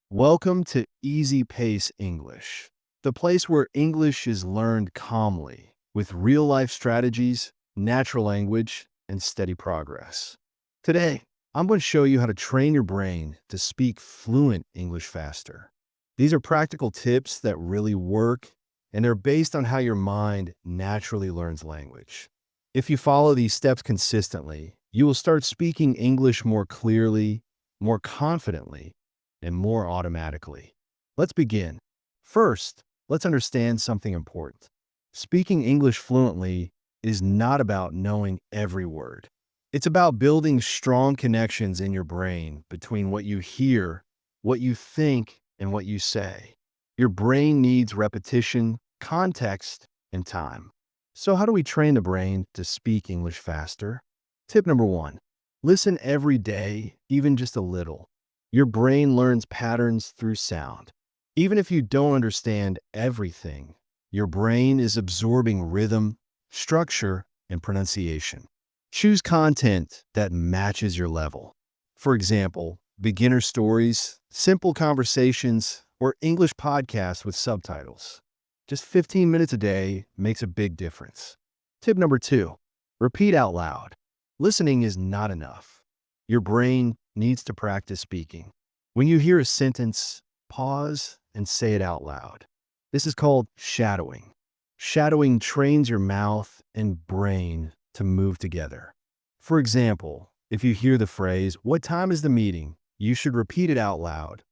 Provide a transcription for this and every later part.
Welcome to Easy Pace English, the place where English is learned calmly with real life strategies, natural language, and steady progress. Today, I'm going to show you how to train your brain to speak fluent English faster. These are practical tips that really work, and they're based on how your mind naturally learns language. If you follow these steps consistently, you will start speaking English more clearly, more confidently, and more automatically. Let's begin. First, let's understand something important. Speaking English fluently is not about knowing every word. It's about building strong connections in your brain between what you hear, what you think, and what you say. Your brain needs repetition, context, and time. So, how do we train the brain to speak English faster? Tip number one, listen every day, even just a little. Your brain learns patterns through sound. Even if you don't understand everything, your brain is absorbing rhythm, structure, and pronunciation. Choose content that matches your level. For example, beginner stories, simple conversations, or English podcasts with subtitles. Just 15 minutes a day makes a big difference. Tip number two, repeat out loud. Listening is not enough. Your brain needs to practice speaking. When you hear a sentence, pause and say it out loud. This is called shadowing. Shadowing trains your mouth and brain to move together. For example, if you hear the phrase, "What time is the meeting?" you should repeat it out loud,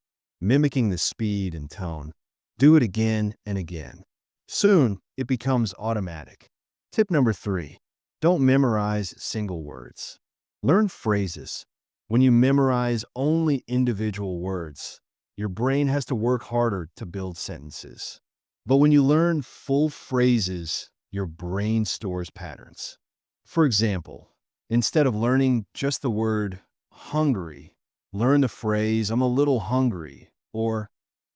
mimicking the speed and tone. Do it again and again. Soon, it becomes automatic. Tip number three, don't memorize single words. Learn phrases. When you memorize only individual words, your brain has to work harder to build sentences. But when you learn full phrases, your brain stores patterns. For example, instead of learning just the word hungry, learn the phrase, "I'm a little hungry," or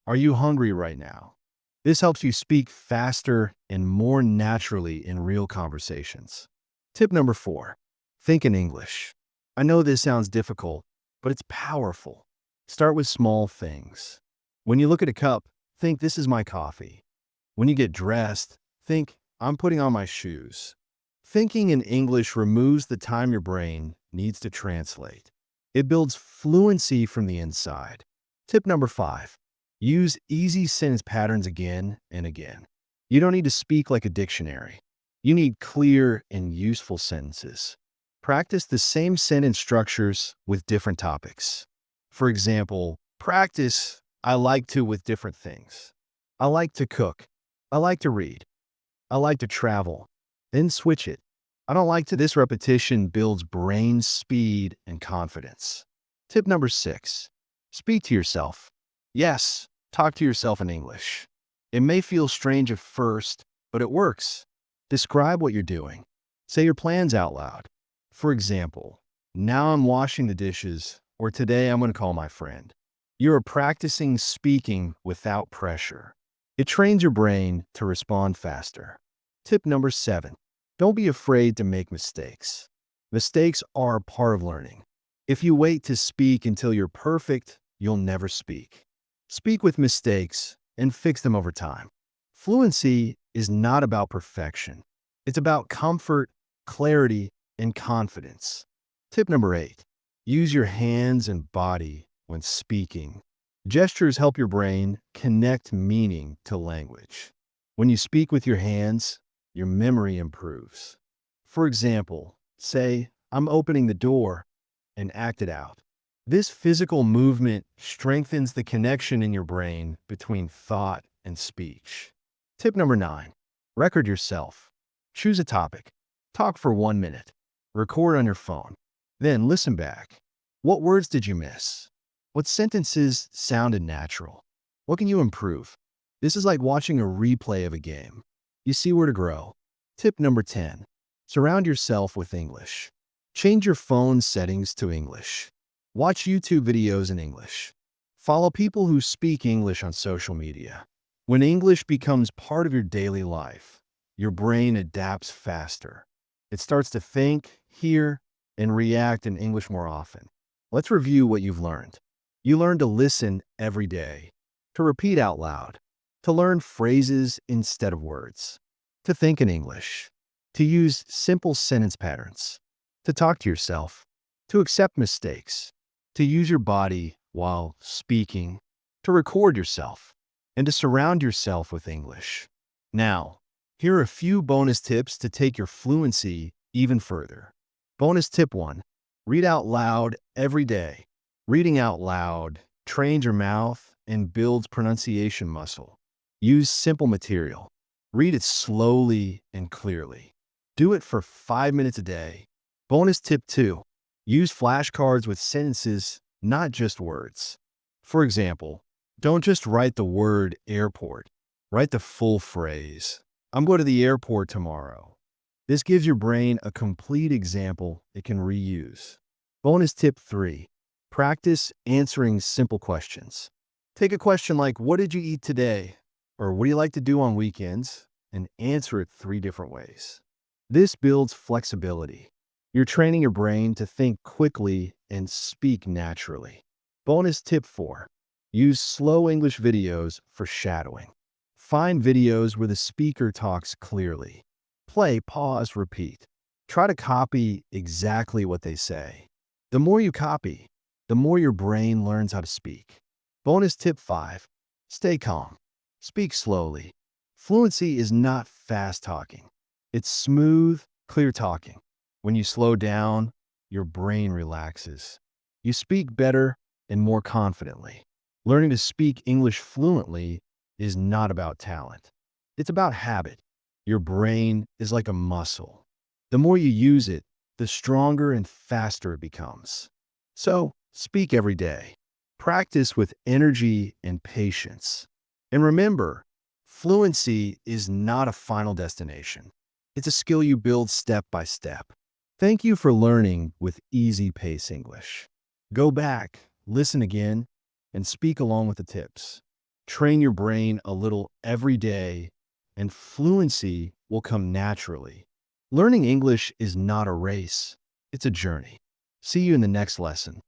"Are you hungry right now?" This helps you speak faster and more naturally in real conversations. Tip number four, think in English. I know this sounds difficult, but it's powerful. Start with small things. When you look at a cup, think, "This is my coffee." When you get dressed, think, "I'm putting on my shoes." Thinking in English removes the time your brain needs to translate. It builds fluency from the inside. Tip number five, use easy sentence patterns again and again. You don't need to speak like a dictionary. You need clear and useful sentences. Practice the same sentence structures with different topics. For example, practice "I like to" with different things. I like to cook. I like to read. I like to travel. Then switch it. I don't like to. This repetition builds brain speed and confidence. Tip number six, speak to yourself. Yes, talk to yourself in English. It may feel strange at first, but it works. Describe what you're doing. Say your plans out loud. For example, "Now I'm washing the dishes," or "Today I'm going to call my friend." You are practicing speaking without pressure. It trains your brain to respond faster. Tip number seven, don't be afraid to make mistakes. Mistakes are part of learning. If you wait to speak until you're perfect, you'll never speak. Speak with mistakes and fix them over time. Fluency is not about perfection. It's about comfort, clarity, and confidence. Tip number eight, use your hands and body when speaking. Gestures help your brain connect meaning to language. When you speak with your hands, your memory improves. For example, say, "I'm opening the door," and act it out. This physical movement strengthens the connection in your brain between thought and speech. Tip number nine, record yourself. Choose a topic. Talk for 1 minute. Record on your phone. Then listen back. What words did you miss? What sentences sounded natural? What can you improve? This is like watching a replay of a game. You see where to grow. Tip number 10, surround yourself with English. Change your phone settings to English. Watch YouTube videos in English. Follow people who speak English on social media. When English becomes part of your daily life, your brain adapts faster. It starts to think, hear, and react in English more often. Let's review what you've learned. You learn to listen every day, to repeat out loud, to learn phrases instead of words, to think in English, to use simple sentence patterns, to talk to yourself, to accept mistakes, to use your body while speaking, to record yourself, and to surround yourself with English. Now, here are a few bonus tips to take your fluency even further. Bonus tip 1. Read out loud every day. Reading out loud trains your mouth and builds pronunciation muscle. Use simple material. Read it slowly and clearly. Do it for 5 minutes a day. Bonus tip 2. Use flashcards with sentences, not just words. For example, don't just write the word airport. Write the full phrase. I'm going to the airport tomorrow. This gives your brain a complete example it can reuse. Bonus tip 3. Practice answering simple questions. Take a question like, what did you eat today? Or what do you like to do on weekends? And answer it 3 different ways. This builds flexibility. You're training your brain to think quickly and speak naturally. Bonus tip 4. Use slow English videos for shadowing. Find videos where the speaker talks clearly. Play, pause, repeat. Try to copy exactly what they say. The more you copy, the more your brain learns how to speak. Bonus tip 5. Stay calm. Speak slowly. Fluency is not fast talking. It's smooth, clear talking. When you slow down, your brain relaxes. You speak better and more confidently. Learning to speak English fluently is not about talent. It's about habit. Your brain is like a muscle. The more you use it, the stronger and faster it becomes. So, speak every day. Practice with energy and patience. And remember, fluency is not a final destination. It's a skill you build step by step. Thank you for learning with Easy Pace English. Go back, listen again, and speak along with the tips. Train your brain a little every day, and fluency will come naturally. Learning English is not a race, it's a journey. See you in the next lesson.